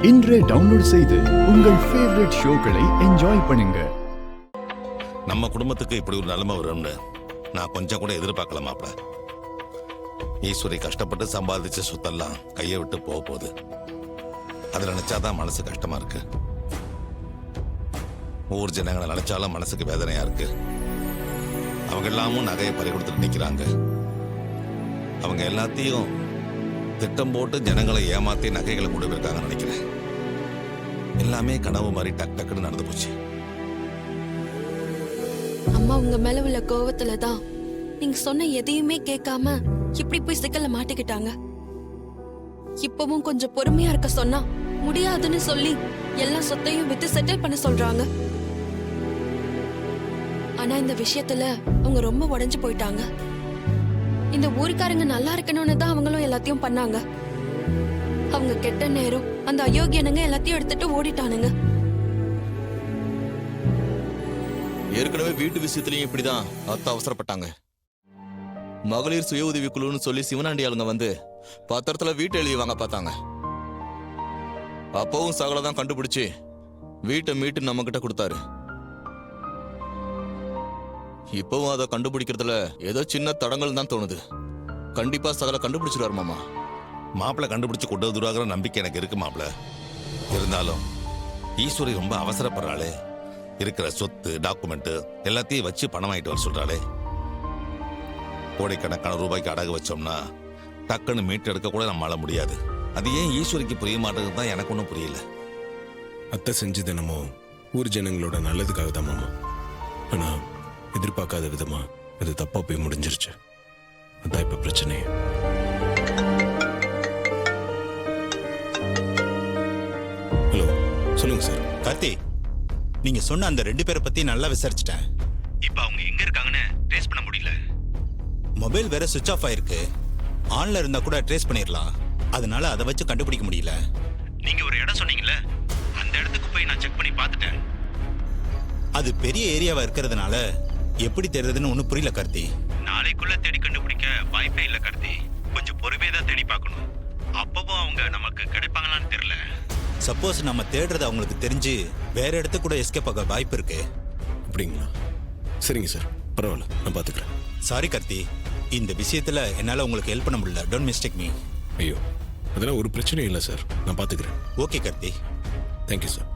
இன்றே டவுன்லோட் செய்து உங்கள் ஃபேவரட் ஷோக்களை என்ஜாய் பண்ணுங்க. நம்ம குடும்பத்துக்கு இப்படி ஒரு நிலைமை வரும்னு நான் கொஞ்சம் கூட எதிர்பார்க்கல மாப்ள. ஈஸ்வரி கஷ்டப்பட்டு சம்பாதிச்ச சொத்தெல்லாம் கையை விட்டு போக போகுது. அதை நினைச்சாதான் மனசு கஷ்டமா இருக்கு. ஊர் ஜனங்களை நினைச்சாலும் மனசுக்கு வேதனையா இருக்கு. அவங்க எல்லாமும் நகையை பறி கொடுத்துட்டு நிற்கிறாங்க. அவங்க எல்லாத்தையும் திட்டம் போட்டு ஜனங்களை ஏமாத்தி நகைகளை கொண்டு போயிருக்காங்கன்னு நினைக்கிறேன். எல்லாமே கனவு மாதிரி டக் டக்குன்னு நடந்து போச்சு. அம்மா உங்க மேல உள்ள கோவத்துலதான் நீங்க சொன்ன எதையுமே கேட்காம இப்படி போய் சிக்கல்ல மாட்டிக்கிட்டாங்க. இப்பவும் கொஞ்சம் பொறுமையா இருக்க சொன்னா முடியாதுன்னு சொல்லி எல்லா சொத்தையும் வித்து செட்டில் பண்ண சொல்றாங்க. ஆனா இந்த விஷயத்துல அவங்க ரொம்ப உடைஞ்சு போயிட்டாங்க. இந்த ஊருக்காரங்க நல்லா இருக்கணும்னு தான் அவங்களும் எல்லாத்தையும் பண்ணாங்க. அவங்க கெட்ட நேரம் அந்த அயோக்கியனுங்க எல்லாத்தையும் எடுத்துட்டு ஓடிட்டானுங்க. ஏற்கனவே வீட்டு விஷயத்திலையும் இப்படிதான் அத்தை அவசரப்பட்டாங்க. மகளிர் சுய உதவி குழுன்னு சொல்லி சிவனாண்டி ஆளுங்க வந்து பத்திரத்துல வீட்டை எழுதி வாங்க பார்த்தாங்க. அப்பவும் சகலதான் கண்டுபிடிச்சு வீட்டை மீட்டு நம்ம கிட்ட கொடுத்தாரு. இப்பவும் அதை கண்டுபிடிக்கிறதுல ஏதோ சின்ன தடங்கள் தான் தோணுது. கண்டிப்பா சகல கண்டுபிடிச்சிருவாரு மாமா. மாப்பிள்ள கண்டுபிடிச்சு கொண்டு வந்துருவாங்கிற நம்பிக்கை எனக்கு இருக்கு மாப்பிள்ள. இருந்தாலும் ஈஸ்வரி ரொம்ப அவசரப்படுறாளே. இருக்கிற சொத்து டாக்குமெண்ட் எல்லாத்தையும் வச்சு பணம் ஆயிட்டு வர சொல்றாளே. கோடைக்கணக்கான ரூபாய்க்கு அடகு வச்சோம்னா டக்குன்னு மீட்டு எடுக்க கூட நம்மளால முடியாது. அது ஏன் ஈஸ்வரிக்கு புரிய மாட்டேங்குது தான் எனக்கு ஒன்றும் புரியல. அத்தை செஞ்சது என்னமோ ஊர் ஜனங்களோட நல்லதுக்காக தான் மாமா. ஆனா எதிர்பார்க்காத விதமா இது தப்பா போய் முடிஞ்சிருச்சு. அதான் இப்ப பிரச்சனையே. ஹலோ சொல்லுங்க சார். கார்த்தி, நீங்க சொன்ன அந்த 2 பேரை பத்தி நல்லா விசாரிச்சிட்டேன். இப்ப அவங்க எங்க இருக்காங்கன்னு ட்ரேஸ் பண்ண முடியல. மொபைல் வேற சுவிட்ச் ஆஃப் ஆயிருக்கு. ஆன்ல இருந்தா கூட ட்ரேஸ் பண்ணிடலாம். அதனால அதை வச்சு கண்டுபிடிக்க முடியல. நீங்க ஒரு இடம் சொன்னீங்கல்ல, அந்த இடத்துக்கு போய் நான் செக் பண்ணி பார்த்துட்டேன். அது பெரிய ஏரியாவா இருக்கிறதுனால எப்படி தேடுறதுன்னு ஒன்றும் புரியல கார்த்தி. நாளைக்குள்ள தேடி கண்டுபிடிக்க வாய்ப்பே இல்லை கார்த்தி. கொஞ்சம் பொறுமையா தான் தேடி பார்க்கணும். அப்பவும் அவங்க நமக்கு கிடைப்பாங்களான்னு தெரியல. சப்போஸ் நம்ம தேடுறது அவங்களுக்கு தெரிஞ்சு வேற இடத்துக்கு கூட எஸ்கேப் ஆக வாய்ப்பு இருக்கு. அப்படிங்களா? சரிங்க சார், பரவாயில்ல, நான் பார்த்துக்கிறேன். சாரி கார்த்தி, இந்த விஷயத்துல என்னால உங்களுக்கு ஹெல்ப் பண்ண முடியல. Don't mistake me. ஐயோ, அதெல்லாம் ஒரு பிரச்சனையும் இல்லை சார், நான் பார்த்துக்கிறேன். ஓகே கார்த்தி. Thank you sir.